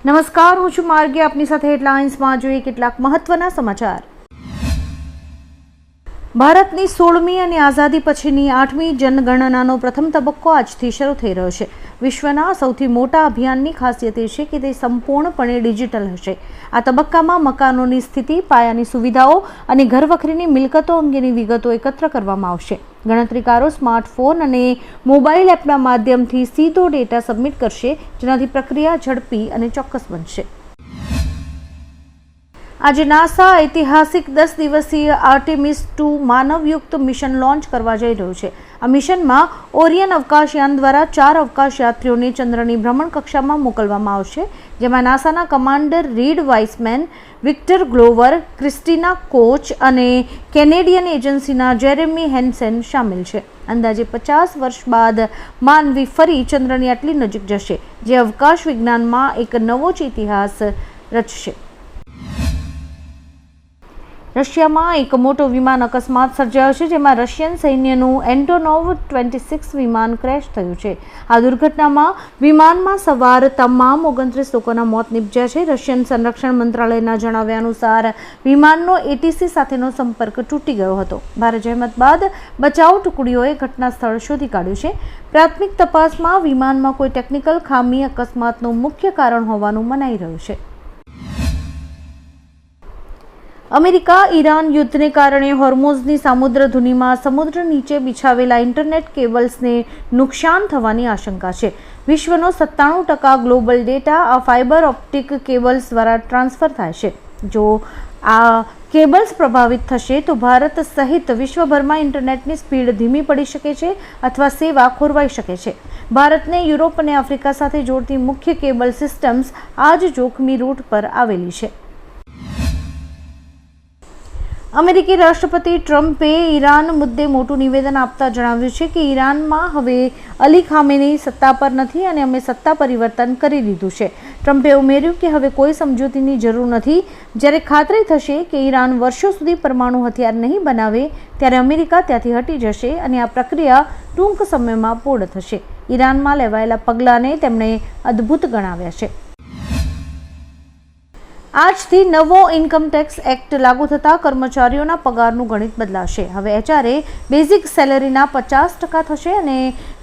નમસ્કાર, હું છું માર્ગી. આપની સાથે હેડલાઇન્સમાં જોઈએ કેટલાક મહત્વના સમાચાર. ભારતની 16મી અને આઝાદી પછીની 8મી જનગણનાનો પ્રથમ તબક્કો આજથી શરૂ થઈ રહ્યો છે. વિશ્વના સૌથી મોટા અભિયાનની ખાસિયત એ છે કે તે સંપૂર્ણપણે ડિજિટલ હશે. આ તબક્કામાં મકાનોની સ્થિતિ, પાયાની સુવિધાઓ અને ઘરવખરીની મિલકતો અંગેની વિગતો એકત્ર કરવામાં આવશે. ગણતરીકારો સ્માર્ટફોન અને મોબાઈલ એપના માધ્યમથી સીધો ડેટા સબમિટ કરશે, જેનાથી પ્રક્રિયા ઝડપી અને ચોક્કસ બનશે. આજે નાસા ઐતિહાસિક 10 દિવસીય આર્ટેમિસ 2 માનવયુક્ત મિશન લોન્ચ કરવા જઈ રહ્યું છે. આ મિશનમાં ઓરિયન અવકાશયાન દ્વારા 4 અવકાશ યાત્રીઓને ચંદ્રની ભ્રમણ કક્ષામાં મોકલવામાં આવશે, જેમાં નાસાના commander Reid Wiseman, Victor Glover, Christina Koch અને કેનેડિયન એજન્સીના જેરેમી હેન્સેન શામેલ છે. અંદાજે 50 વર્ષ બાદ માનવી ફરી ચંદ્રની આટલી નજીક જશે, જે અવકાશ વિજ્ઞાનમાં એક નવો જ ઇતિહાસ રચશે. રશિયામાં એક મોટો વિમાન અકસ્માત સર્જાયો છે, જેમાં રશિયન સૈન્યનું એન્ટોનોવ 26 વિમાન ક્રેશ થયું છે. આ દુર્ઘટનામાં વિમાનમાં સવાર તમામ 29 લોકોના મોત નીપજ્યા છે. રશિયન સંરક્ષણ મંત્રાલયના જણાવ્યા અનુસાર વિમાનનો ATC સાથેનો સંપર્ક તૂટી ગયો હતો. ભારે જહેમત બાદ બચાવ ટુકડીઓએ ઘટના સ્થળ શોધી કાઢ્યું છે. પ્રાથમિક તપાસમાં વિમાનમાં કોઈ ટેકનિકલ ખામી અકસ્માતનું મુખ્ય કારણ હોવાનું મનાઈ રહ્યું છે. અમેરિકા ઈરાન યુદ્ધને કારણે હોર્મુઝની સામુદ્રધુનીમાં સમુદ્ર નીચે બિછાવેલા ઇન્ટરનેટ કેબલ્સને નુકસાન થવાની આશંકા છે. વિશ્વનો 97% ગ્લોબલ ડેટા આ ફાઇબર ઓપ્ટિક કેબલ્સ દ્વારા ટ્રાન્સફર થાય છે. જો આ કેબલ્સ પ્રભાવિત થશે તો ભારત સહિત વિશ્વભરમાં ઇન્ટરનેટની સ્પીડ ધીમી પડી શકે છે અથવા સેવા ખોરવાઈ શકે છે. ભારતને યુરોપ અને આફ્રિકા સાથે જોડતી મુખ્ય કેબલ સિસ્ટમ્સ આ જ જોખમી રૂટ પર આવેલી છે. અમેરિકી રાષ્ટ્રપતિ ટ્રમ્પે ઈરાન મુદ્દે મોટું નિવેદન આપતા જણાવ્યું છે કે ઈરાનમાં હવે અલી ખામેની સત્તા પર નથી અને અમે સત્તા પરિવર્તન કરી લીધું છે. ટ્રમ્પે ઉમેર્યું કે હવે કોઈ સમજૂતીની જરૂર નથી. જ્યારે ખાતરી થશે કે ઈરાન વર્ષો સુધી પરમાણુ હથિયાર નહીં બનાવે, ત્યારે અમેરિકા ત્યાંથી હટી જશે અને આ પ્રક્રિયા ટૂંક સમયમાં પૂર્ણ થશે. ઈરાનમાં લેવાયેલા પગલાંને તેમણે અદ્ભુત ગણાવ્યા છે. આજથી નવો ઇન્કમ ટેક્સ એક્ટ લાગુ થતાં કર્મચારીઓના પગારનું ગણિત બદલાશે. હવે HRA બેઝિક સેલેરીના 50% થશે અને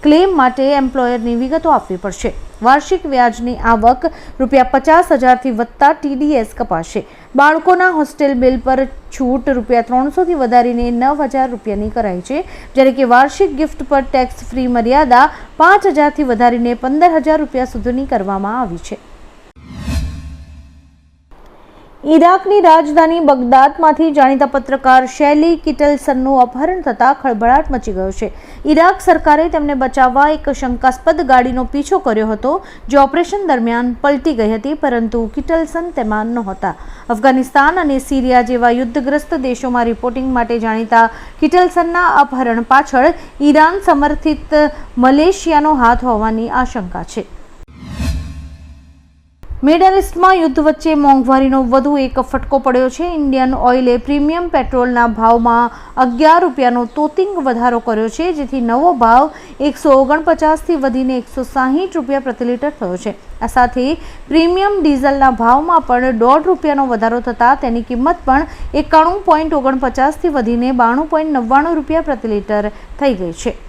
ક્લેમ માટે એમ્પ્લોયરની વિગતો આપવી પડશે. વાર્ષિક વ્યાજની આવક ₹50,000થી વધતા TDS કપાશે. બાળકોના હોસ્ટેલ બિલ પર છૂટ ₹300 થી વધારીને ₹9,000ની કરાઈ છે, જ્યારે કે વાર્ષિક ગિફ્ટ પર ટેક્સ ફ્રી મર્યાદા ₹5,000થી વધારીને ₹15,000 સુધીની કરવામાં આવી છે. ઈરાકની રાજધાની બગદાદમાંથી જાણીતા પત્રકાર શેલી કિટલસનનું અપહરણ થતાં ખળભળાટ મચી ગયો છે. ઈરાક સરકારે તેમને બચાવવા એક શંકાસ્પદ ગાડીનો પીછો કર્યો હતો, જે ઓપરેશન દરમિયાન પલટી ગઈ હતી, પરંતુ કિટલસન તેમાં નહોતા. અફઘાનિસ્તાન અને સિરિયા જેવા યુદ્ધગ્રસ્ત દેશોમાં રિપોર્ટિંગ માટે જાણીતા કિટલસનના અપહરણ પાછળ ઈરાન સમર્થિત મલેશિયાનો હાથ હોવાની આશંકા છે. મિડલ ઇસ્ટમાં યુદ્ધ વચ્ચે મોંઘવારીનો વધુ એક ફટકો પડ્યો છે. ઇન્ડિયન ઓઇલે પ્રીમિયમ પેટ્રોલના ભાવમાં ₹11નો તોતિંગ વધારો કર્યો છે, જેથી નવો ભાવ 149થી વધીને ₹160 પ્રતિ લીટર થયો છે. આ સાથે પ્રીમિયમ ડીઝલના ભાવમાં પણ ₹1.5નો વધારો થતાં તેની કિંમત પણ 91.49થી વધીને ₹92.99 પ્રતિ લીટર થઈ ગઈ છે.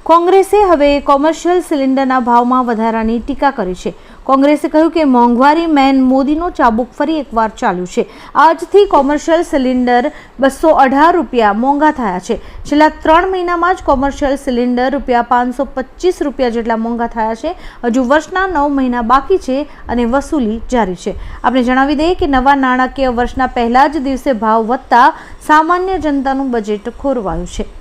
કોંગ્રેસે હવે કોમર્શિયલ સિલિન્ડરના ભાવમાં વધારાની ટીકા કરી છે. કોંગ્રેસે કહ્યું કે મોંઘવારી મેન મોદીનો ચાબુક ફરી એકવાર ચાલ્યું છે. આજથી કોમર્શિયલ સિલિન્ડર ₹218 મોંઘા થયા છે. છેલ્લા 3 મહિનામાં જ કોમર્શિયલ સિલિન્ડર ₹525 જેટલા મોંઘા થયા છે. હજુ વર્ષના 9 મહિના બાકી છે અને વસૂલી જારી છે. આપણે જણાવી દઈએ કે નવા નાણાકીય વર્ષના પહેલા જ દિવસે ભાવ વધતા સામાન્ય જનતાનું બજેટ ખોરવાયું છે.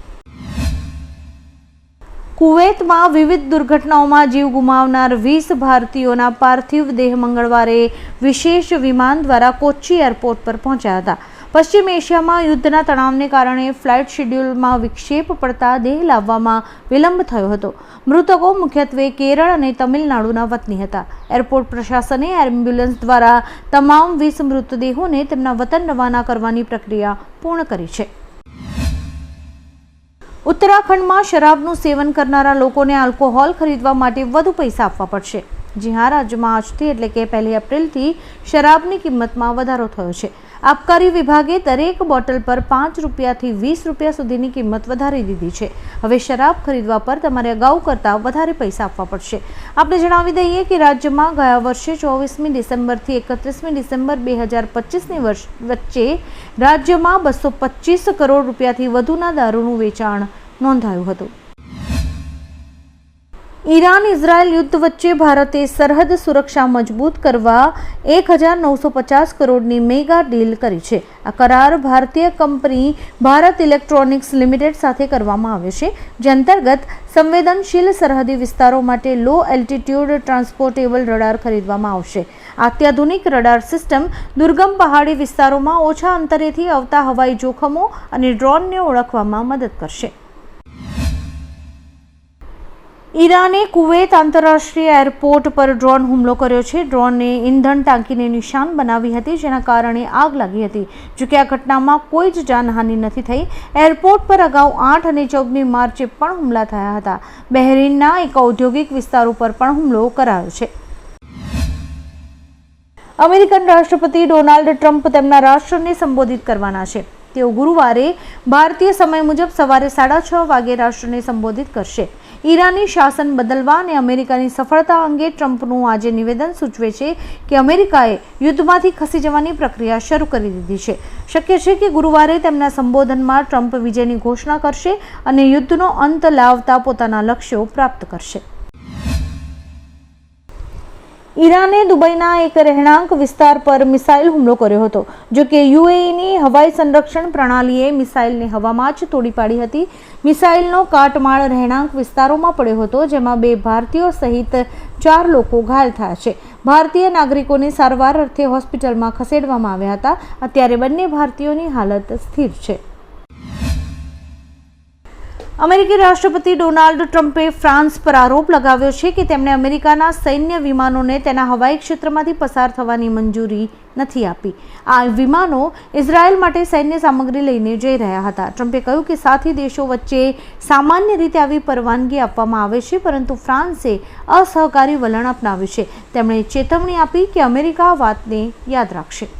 કુવૈતમાં વિવિધ દુર્ઘટનાઓમાં જીવ ગુમાવનાર 20 ભારતીયોના પાર્થિવ દેહ મંગળવારે વિશેષ વિમાન દ્વારા કોચ્ચી એરપોર્ટ પર પહોંચ્યા હતા. પશ્ચિમ એશિયામાં યુદ્ધના તણાવને કારણે ફ્લાઇટ શેડ્યુલમાં વિક્ષેપ પડતા દેહ લાવવામાં વિલંબ થયો હતો. મૃતકો મુખ્યત્વે કેરળ અને તમિલનાડુના વતની હતા. એરપોર્ટ પ્રશાસને એમ્બ્યુલન્સ દ્વારા તમામ 20 મૃતદેહોને તેમના વતન રવાના કરવાની પ્રક્રિયા પૂર્ણ કરી છે. ઉત્તરાખંડમાં શરાબનું સેવન કરનારા લોકોને આલ્કોહોલ ખરીદવા માટે વધુ પૈસા આપવા પડશે. જી હા, રાજ્યમાં આજથી એટલે કે 1 એપ્રિલથી શરાબની કિંમતમાં વધારો થયો છે. આબકારી વિભાગે દરેક બોટલ પર 5 રૂપિયાથી 20 રૂપિયા સુધીની કિંમત વધારી દીધી છે. હવે શરાબ ખરીદવા પર તમારે અગાઉ કરતાં વધારે પૈસા આપવા પડશે. આપણે જણાવી દઈએ કે રાજ્યમાં ગયા વર્ષે 24મી ડિસેમ્બરથી 31મી ડિસેમ્બર 2025ની વચ્ચે રાજ્યમાં 225 કરોડ રૂપિયાથી વધુના દારૂનું વેચાણ નોંધાયું હતું. ઈરાન ઇઝરાયલ યુદ્ધ વચ્ચે ભારતે સરહદ સુરક્ષા મજબૂત કરવા 1950 કરોડની મેગા ડીલ કરી છે. આ કરાર ભારતીય કંપની ભારત ઇલેક્ટ્રોનિક્સ લિમિટેડ સાથે કરવામાં આવ્યો છે, જે અંતર્ગત સંવેદનશીલ સરહદી વિસ્તારો માટે લો એલ્ટિટ્યુડ ટ્રાન્સપોર્ટેબલ રડાર ખરીદવામાં આવશે. અત્યાધુનિક રડાર સિસ્ટમ દુર્ગમ પહાડી વિસ્તારોમાં ઓછા અંતરેથી આવતા હવાઈ જોખમો અને ડ્રોનને ઓળખવામાં મદદ કરશે. ઈરાને કુવૈત આંતરરાષ્ટ્રીય એરપોર્ટ પર ડ્રોન હુમલો કર્યો છે. ડ્રોનને ઇંધણ ટાંકીને નિશાન બનાવી હતી, જેના કારણે આગ લાગી હતી. જોકે આ ઘટનામાં કોઈ જ જાનહાનિ નથી થઈ. એરપોર્ટ પર અગાઉ 8 અને 14મી માર્ચે પણ હુમલા થયા હતા. બહેરીનના એક ઔદ્યોગિક વિસ્તાર ઉપર પણ હુમલો કરાયો છે. અમેરિકન રાષ્ટ્રપતિ ડોનાલ્ડ ટ્રમ્પ તેમના રાષ્ટ્રને સંબોધિત કરવાના છે. તેઓ ગુરુવારે ભારતીય સમય મુજબ સવારે 6:30 વાગે રાષ્ટ્રને સંબોધિત કરશે. ઈરાની શાસન બદલવા અને અમેરિકાની સફળતા અંગે ટ્રમ્પનું આજે નિવેદન સૂચવે છે કે અમેરિકાએ યુદ્ધમાંથી ખસી જવાની પ્રક્રિયા શરૂ કરી દીધી છે. શક્ય છે કે ગુરુવારે તેમના સંબોધનમાં ટ્રમ્પ વિજયની ઘોષણા કરશે અને યુદ્ધનો અંત લાવતા પોતાના લક્ષ્યો પ્રાપ્ત કરશે. ઈરાને દુબઈના એક રહેણાંક વિસ્તાર પર મિસાઇલ હુમલો કર્યો હતો. જો કે યુએઈની હવાઈ સંરક્ષણ પ્રણાલીએ મિસાઇલને હવામાં જ તોડી પાડી હતી. મિસાઇલનો કાટમાળ રહેણાંક વિસ્તારોમાં પડ્યો હતો, જેમાં 2 ભારતીયો સહિત 4 લોકો ઘાયલ થયા છે. ભારતીય નાગરિકોને સારવાર અર્થે હોસ્પિટલમાં ખસેડવામાં આવ્યા હતા. અત્યારે બંને ભારતીયોની હાલત સ્થિર છે. અમેરિકી રાષ્ટ્રપતિ ડોનાલ્ડ ટ્રમ્પે ફ્રાન્સ પર આરોપ લગાવ્યો છે કે તેમણે અમેરિકાના સૈન્ય વિમાનોને તેના હવાઈ ક્ષેત્રમાંથી પસાર થવાની મંજૂરી નથી આપી. આ વિમાનો ઇઝરાયલ માટે સૈન્ય સામગ્રી લઈને જઈ રહ્યા હતા. ટ્રમ્પે કહ્યું કે સાથી દેશો વચ્ચે સામાન્ય રીતે આવી પરવાનગી આપવામાં આવે છે, પરંતુ ફ્રાન્સે અસહકારી વલણ અપનાવ્યું છે. તેમણે ચેતવણી આપી કે અમેરિકા આ વાતને યાદ રાખશે.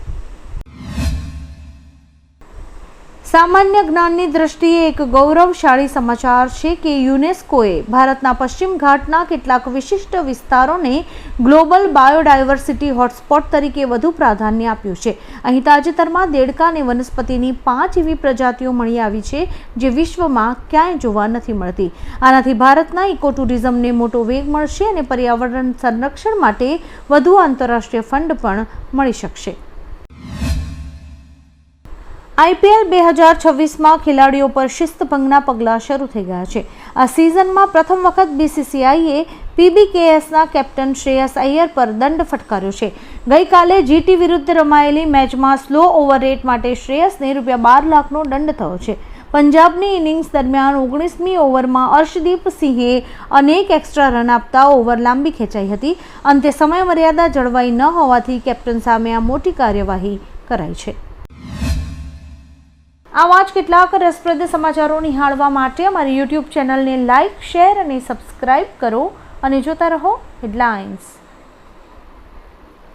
સામાન્ય જ્ઞાનની દ્રષ્ટિએ એક ગૌરવશાળી સમાચાર છે કે યુનેસ્કોએ ભારતના પશ્ચિમ ઘાટના કેટલાક વિશિષ્ટ વિસ્તારોને ગ્લોબલ બાયોડાયવર્સિટી હોટસ્પોટ તરીકે વધુ પ્રાધાન્ય આપ્યું છે. અહીં તાજેતરમાં દેડકા અને વનસ્પતિની 5 એવી પ્રજાતિઓ મળી આવી છે જે વિશ્વમાં ક્યાંય જોવા નથી મળતી. આનાથી ભારતના ઇકો ટુરિઝમને મોટો વેગ મળશે અને પર્યાવરણ સંરક્ષણ માટે વધુ આંતરરાષ્ટ્રીય ફંડ પણ મળી શકશે. IPL 2026માં ખેલાડીઓ પર શિસ્તભંગના પગલાં શરૂ થઈ ગયા છે. આ સિઝનમાં પ્રથમ વખત BCCIએ PBKSના કેપ્ટન શ્રેયસ અય્યર પર દંડ ફટકાર્યો છે. ગઈકાલે GT વિરુદ્ધ રમાયેલી મેચમાં સ્લો ઓવર રેટ માટે શ્રેયસને ₹12 લાખનો દંડ થયો છે. પંજાબની ઇનિંગ્સ દરમિયાન 19મી ઓવરમાં અર્શદીપ સિંહે અનેક એક્સ્ટ્રા રન આપતા ઓવર લાંબી ખેંચાઈ હતી. અંતે સમયમર્યાદા જળવાઈ ન હોવાથી કેપ્ટન સામે આ મોટી કાર્યવાહી કરાઈ છે. આવા જ કેટલાક રસપ્રદ સમાચારો નિહાળવા માટે અમારી YouTube ચેનલને લાઇક, શેર અને સબસ્ક્રાઇબ કરો અને જોતા રહો હેડલાઇન્સ.